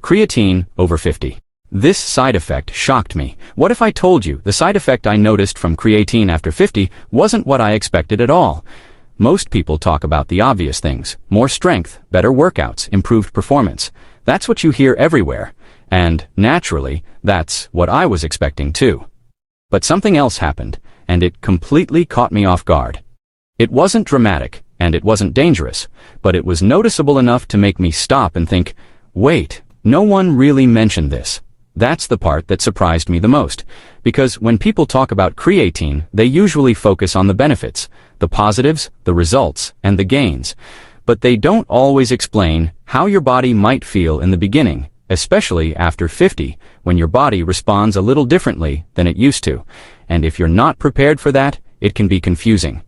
Creatine over 50. This side effect shocked me. What if I told you the side effect I noticed from creatine after 50 wasn't what I expected at all? Most people talk about the obvious things: more strength, better workouts, improved performance. That's what you hear everywhere. And, naturally, that's what I was expecting too. But something else happened, and it completely caught me off guard. It wasn't dramatic, and it wasn't dangerous, but it was noticeable enough to make me stop and think, wait, no one really mentioned this. That's the part that surprised me the most, because when people talk about creatine, they usually focus on the benefits, the positives, the results, and the gains. But they don't always explain how your body might feel in the beginning, especially after 50, when your body responds a little differently than it used to. And if you're not prepared for that, it can be confusing.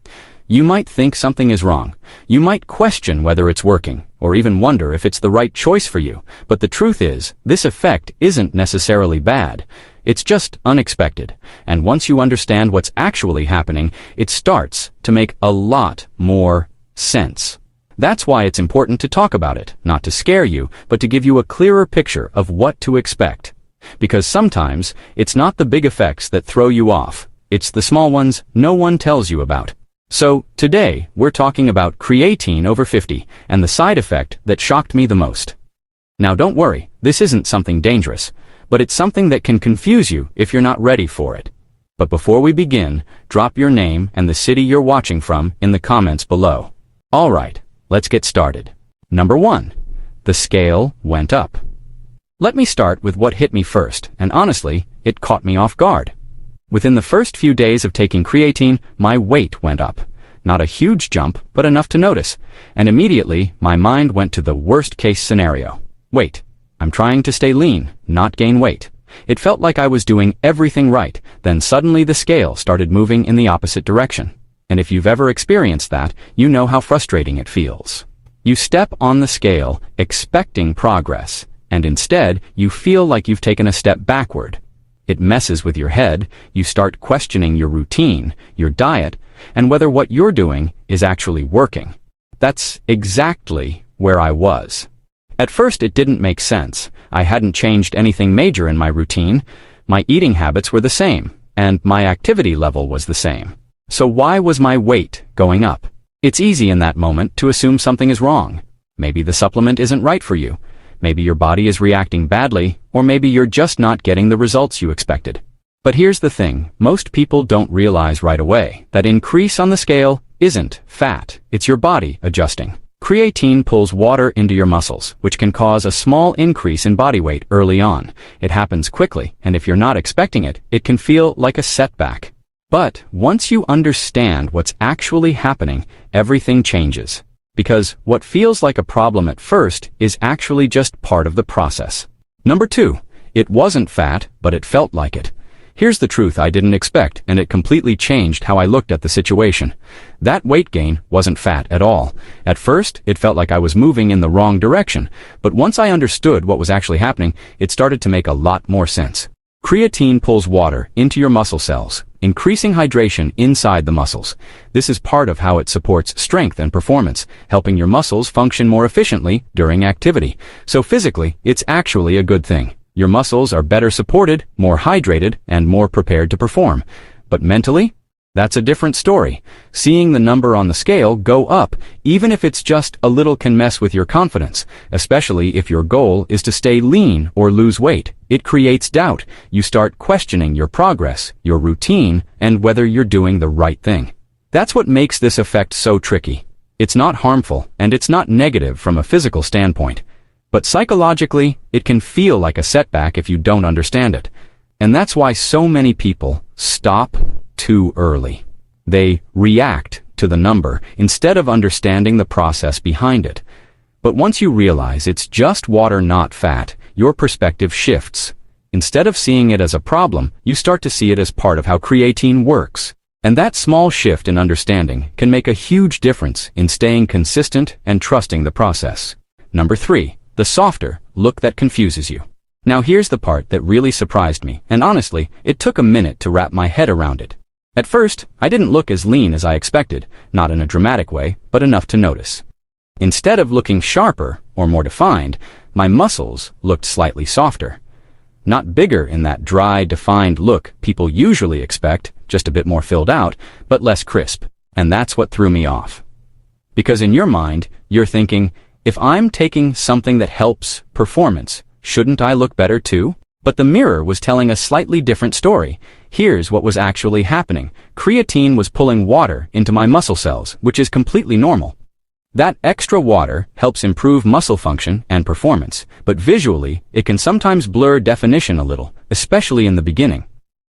You might think something is wrong. You might question whether it's working, or even wonder if it's the right choice for you. But the truth is, this effect isn't necessarily bad. It's just unexpected. And once you understand what's actually happening, it starts to make a lot more sense. That's why it's important to talk about it, not to scare you, but to give you a clearer picture of what to expect. Because sometimes, it's not the big effects that throw you off. It's the small ones no one tells you about. So, today, we're talking about creatine over 50, and the side effect that shocked me the most. Now don't worry, this isn't something dangerous, but it's something that can confuse you if you're not ready for it. But before we begin, drop your name and the city you're watching from in the comments below. Alright, let's get started. Number 1. The scale went up. Let me start with what hit me first, and honestly, it caught me off guard. Within the first few days of taking creatine, my weight went up. Not a huge jump, but enough to notice. And immediately, my mind went to the worst-case scenario. Wait, I'm trying to stay lean, not gain weight. It felt like I was doing everything right, then suddenly the scale started moving in the opposite direction. And if you've ever experienced that, you know how frustrating it feels. You step on the scale, expecting progress, and instead, you feel like you've taken a step backward. It messes with your head, you start questioning your routine, your diet, and whether what you're doing is actually working. That's exactly where I was. At first it didn't make sense. I hadn't changed anything major in my routine. My eating habits were the same, and my activity level was the same. So why was my weight going up? It's easy in that moment to assume something is wrong. Maybe the supplement isn't right for you. Maybe your body is reacting badly, or maybe you're just not getting the results you expected. But here's the thing, most people don't realize right away that increase on the scale isn't fat, it's your body adjusting. Creatine pulls water into your muscles, which can cause a small increase in body weight early on. It happens quickly, and if you're not expecting it, it can feel like a setback. But once you understand what's actually happening, everything changes. Because what feels like a problem at first is actually just part of the process. Number 2. It wasn't fat, but it felt like it. Here's the truth I didn't expect, and it completely changed how I looked at the situation. That weight gain wasn't fat at all. At first, it felt like I was moving in the wrong direction, but once I understood what was actually happening, it started to make a lot more sense. Creatine pulls water into your muscle cells, increasing hydration inside the muscles. This is part of how it supports strength and performance, helping your muscles function more efficiently during activity. So physically, it's actually a good thing. Your muscles are better supported, more hydrated, and more prepared to perform. But mentally? That's a different story. Seeing the number on the scale go up, even if it's just a little, can mess with your confidence, especially if your goal is to stay lean or lose weight. It creates doubt. You start questioning your progress, your routine, and whether you're doing the right thing. That's what makes this effect so tricky. It's not harmful, and it's not negative from a physical standpoint. But psychologically, it can feel like a setback if you don't understand it. And that's why so many people stop too early. They react to the number instead of understanding the process behind it. But once you realize it's just water, not fat, your perspective shifts. Instead of seeing it as a problem, you start to see it as part of how creatine works. And that small shift in understanding can make a huge difference in staying consistent and trusting the process. Number 3. The softer look that confuses you. Now here's the part that really surprised me, and honestly, it took a minute to wrap my head around it. At first, I didn't look as lean as I expected, not in a dramatic way, but enough to notice. Instead of looking sharper or more defined, My muscles looked slightly softer. Not bigger in that dry, defined look people usually expect, just a bit more filled out, but less crisp. And that's what threw me off. Because in your mind, you're thinking, if I'm taking something that helps performance, shouldn't I look better too? But the mirror was telling a slightly different story. Here's what was actually happening. Creatine was pulling water into my muscle cells, which is completely normal. That extra water helps improve muscle function and performance, but visually, it can sometimes blur definition a little, especially in the beginning.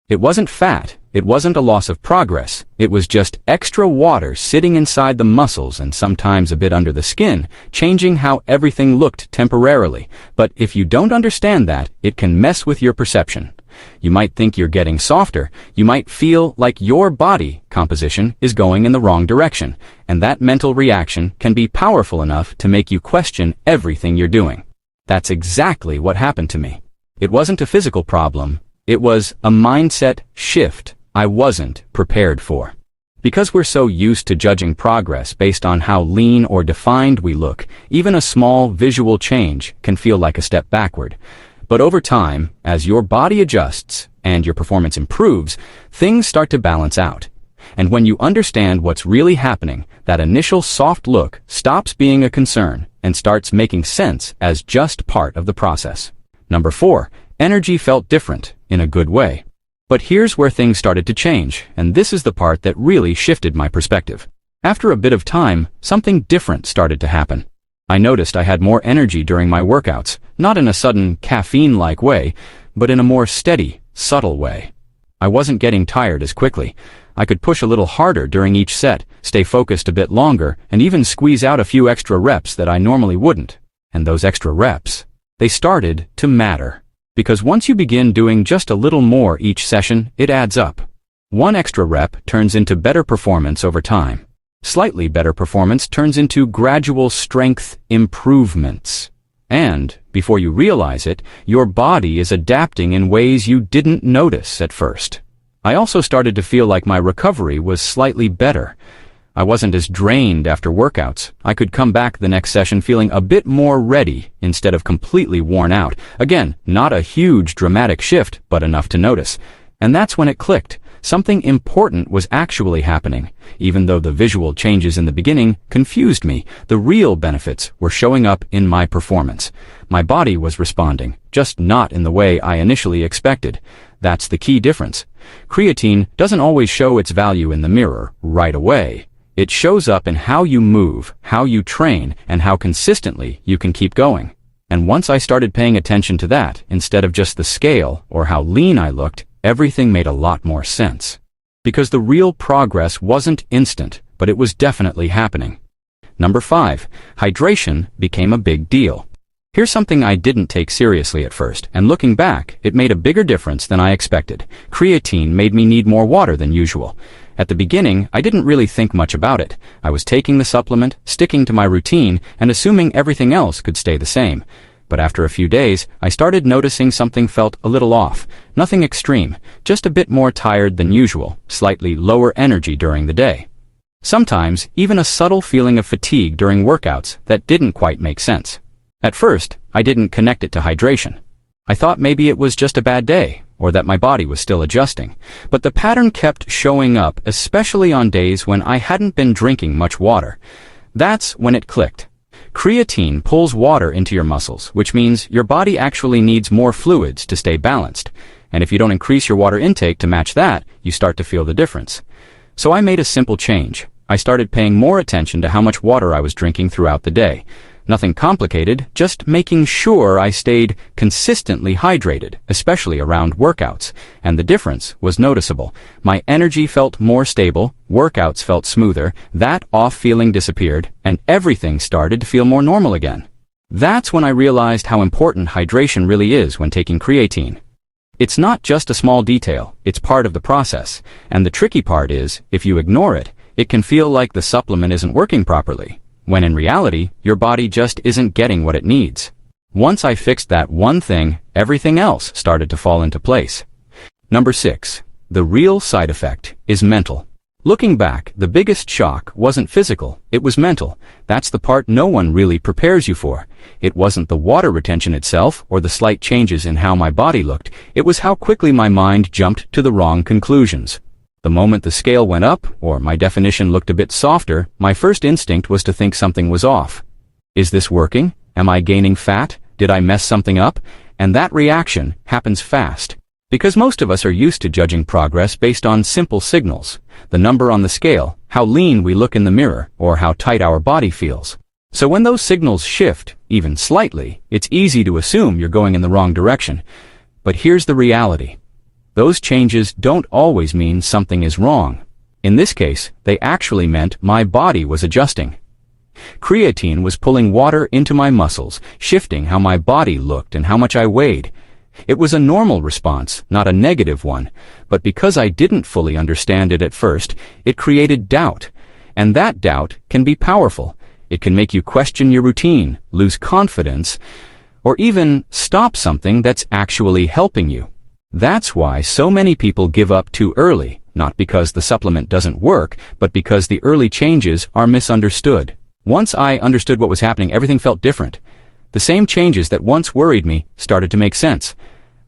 It wasn't fat, it wasn't a loss of progress, it was just extra water sitting inside the muscles and sometimes a bit under the skin, changing how everything looked temporarily. But if you don't understand that, it can mess with your perception. You might think you're getting softer, you might feel like your body composition is going in the wrong direction, and that mental reaction can be powerful enough to make you question everything you're doing. That's exactly what happened to me. It wasn't a physical problem, it was a mindset shift I wasn't prepared for. Because we're so used to judging progress based on how lean or defined we look, even a small visual change can feel like a step backward. But over time, as your body adjusts and your performance improves, things start to balance out. And when you understand what's really happening, that initial soft look stops being a concern and starts making sense as just part of the process. Number 4, energy felt different in a good way. But here's where things started to change, and this is the part that really shifted my perspective. After a bit of time, something different started to happen. I noticed I had more energy during my workouts, not in a sudden caffeine-like way, but in a more steady, subtle way. I wasn't getting tired as quickly. I could push a little harder during each set, stay focused a bit longer, and even squeeze out a few extra reps that I normally wouldn't. And those extra reps, they started to matter. Because once you begin doing just a little more each session, it adds up. One extra rep turns into better performance over time. Slightly better performance turns into gradual strength improvements. And, before you realize it, your body is adapting in ways you didn't notice at first. I also started to feel like my recovery was slightly better. I wasn't as drained after workouts. I could come back the next session feeling a bit more ready instead of completely worn out. Again, not a huge dramatic shift, but enough to notice. And that's when it clicked. Something important was actually happening. Even though the visual changes in the beginning confused me, the real benefits were showing up in my performance. My body was responding, just not in the way I initially expected. That's the key difference. Creatine doesn't always show its value in the mirror right away. It shows up in how you move, how you train, and how consistently you can keep going. And once I started paying attention to that, instead of just the scale or how lean I looked, everything made a lot more sense. Because the real progress wasn't instant, but it was definitely happening. Number 5, hydration became a big deal. Here's something I didn't take seriously at first, and looking back, it made a bigger difference than I expected. Creatine made me need more water than usual. At the beginning, I didn't really think much about it. I was taking the supplement, sticking to my routine, and assuming everything else could stay the same. But after a few days, I started noticing something felt a little off. Nothing extreme, just a bit more tired than usual, slightly lower energy during the day. Sometimes, even a subtle feeling of fatigue during workouts that didn't quite make sense. At first, I didn't connect it to hydration. I thought maybe it was just a bad day, or that my body was still adjusting. But the pattern kept showing up, especially on days when I hadn't been drinking much water. That's when it clicked. Creatine pulls water into your muscles, which means your body actually needs more fluids to stay balanced. And if you don't increase your water intake to match that, you start to feel the difference. So I made a simple change. I started paying more attention to how much water I was drinking throughout the day. Nothing complicated, just making sure I stayed consistently hydrated, especially around workouts. And the difference was noticeable. My energy felt more stable, workouts felt smoother, that off feeling disappeared, and everything started to feel more normal again. That's when I realized how important hydration really is when taking creatine. It's not just a small detail, it's part of the process. And the tricky part is, if you ignore it, it can feel like the supplement isn't working properly, when in reality, your body just isn't getting what it needs. Once I fixed that one thing, everything else started to fall into place. Number 6. The real side effect is mental. Looking back, the biggest shock wasn't physical, it was mental. That's the part no one really prepares you for. It wasn't the water retention itself or the slight changes in how my body looked. It was how quickly my mind jumped to the wrong conclusions. The moment the scale went up, or my definition looked a bit softer, my first instinct was to think something was off. Is this working? Am I gaining fat? Did I mess something up? And that reaction happens fast. Because most of us are used to judging progress based on simple signals. The number on the scale, how lean we look in the mirror, or how tight our body feels. So when those signals shift, even slightly, it's easy to assume you're going in the wrong direction. But here's the reality. Those changes don't always mean something is wrong. In this case, they actually meant my body was adjusting. Creatine was pulling water into my muscles, shifting how my body looked and how much I weighed. It was a normal response, not a negative one, but because I didn't fully understand it at first, it created doubt. And that doubt can be powerful. It can make you question your routine, lose confidence, or even stop something that's actually helping you. That's why so many people give up too early, not because the supplement doesn't work, but because the early changes are misunderstood. Once I understood what was happening, everything felt different. The same changes that once worried me started to make sense.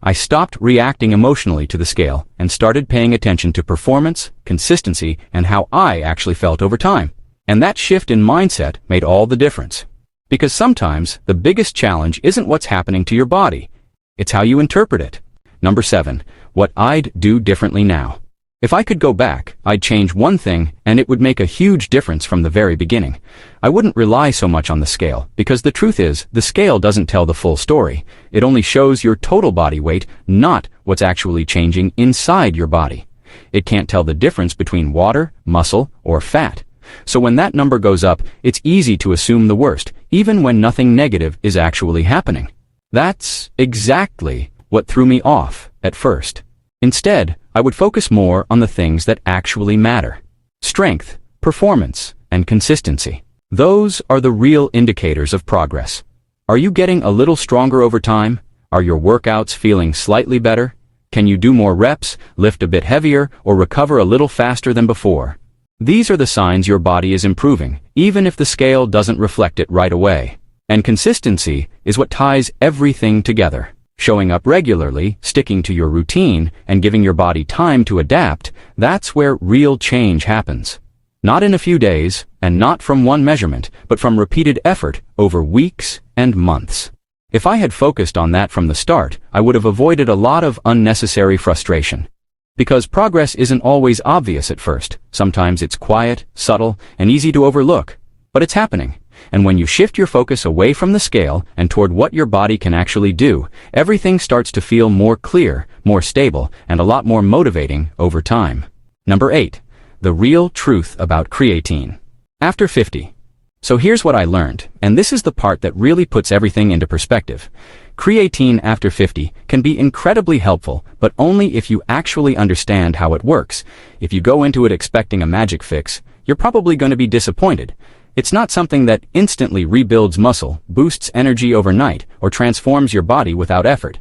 I stopped reacting emotionally to the scale and started paying attention to performance, consistency, and how I actually felt over time. And that shift in mindset made all the difference. Because sometimes the biggest challenge isn't what's happening to your body. It's how you interpret it. Number 7. What I'd do differently now. If I could go back, I'd change one thing, and it would make a huge difference from the very beginning. I wouldn't rely so much on the scale, because the truth is, the scale doesn't tell the full story. It only shows your total body weight, not what's actually changing inside your body. It can't tell the difference between water, muscle, or fat. So when that number goes up, it's easy to assume the worst, even when nothing negative is actually happening. That's exactly what threw me off at first. Instead, I would focus more on the things that actually matter. Strength, performance, and consistency. Those are the real indicators of progress. Are you getting a little stronger over time? Are your workouts feeling slightly better? Can you do more reps, lift a bit heavier, or recover a little faster than before? These are the signs your body is improving, even if the scale doesn't reflect it right away. And consistency is what ties everything together. Showing up regularly, sticking to your routine, and giving your body time to adapt, that's where real change happens. Not in a few days, and not from one measurement, but from repeated effort over weeks and months. If I had focused on that from the start, I would have avoided a lot of unnecessary frustration. Because progress isn't always obvious at first. Sometimes it's quiet, subtle, and easy to overlook. But it's happening. And when you shift your focus away from the scale and toward what your body can actually do, everything starts to feel more clear, more stable, and a lot more motivating over time. Number 8. The real truth about creatine. After 50. So here's what I learned, and this is the part that really puts everything into perspective. Creatine after 50 can be incredibly helpful, but only if you actually understand how it works. If you go into it expecting a magic fix, you're probably going to be disappointed. It's not something that instantly rebuilds muscle, boosts energy overnight, or transforms your body without effort.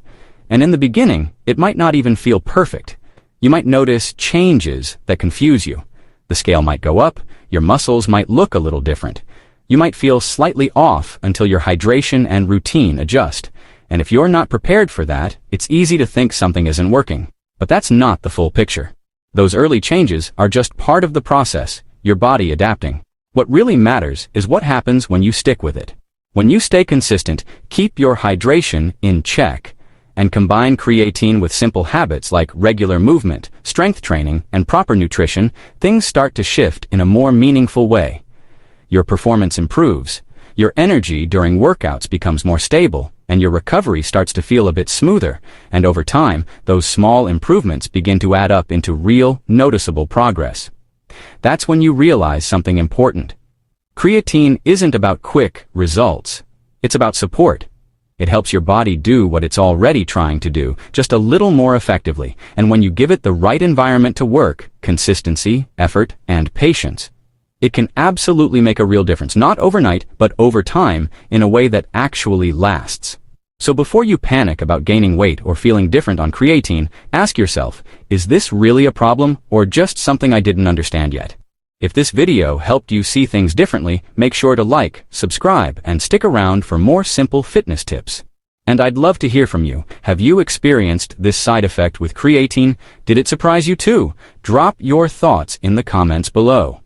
And in the beginning, it might not even feel perfect. You might notice changes that confuse you. The scale might go up, your muscles might look a little different. You might feel slightly off until your hydration and routine adjust. And if you're not prepared for that, it's easy to think something isn't working. But that's not the full picture. Those early changes are just part of the process, your body adapting. What really matters is what happens when you stick with it. When you stay consistent, keep your hydration in check, and combine creatine with simple habits like regular movement, strength training, and proper nutrition, things start to shift in a more meaningful way. Your performance improves, your energy during workouts becomes more stable, and your recovery starts to feel a bit smoother, and over time, those small improvements begin to add up into real, noticeable progress. That's when you realize something important. Creatine isn't about quick results. It's about support. It helps your body do what it's already trying to do, just a little more effectively, and when you give it the right environment to work, consistency, effort, and patience, it can absolutely make a real difference, not overnight, but over time, in a way that actually lasts. So before you panic about gaining weight or feeling different on creatine, ask yourself, is this really a problem or just something I didn't understand yet? If this video helped you see things differently, make sure to like, subscribe, and stick around for more simple fitness tips. And I'd love to hear from you. Have you experienced this side effect with creatine? Did it surprise you too? Drop your thoughts in the comments below.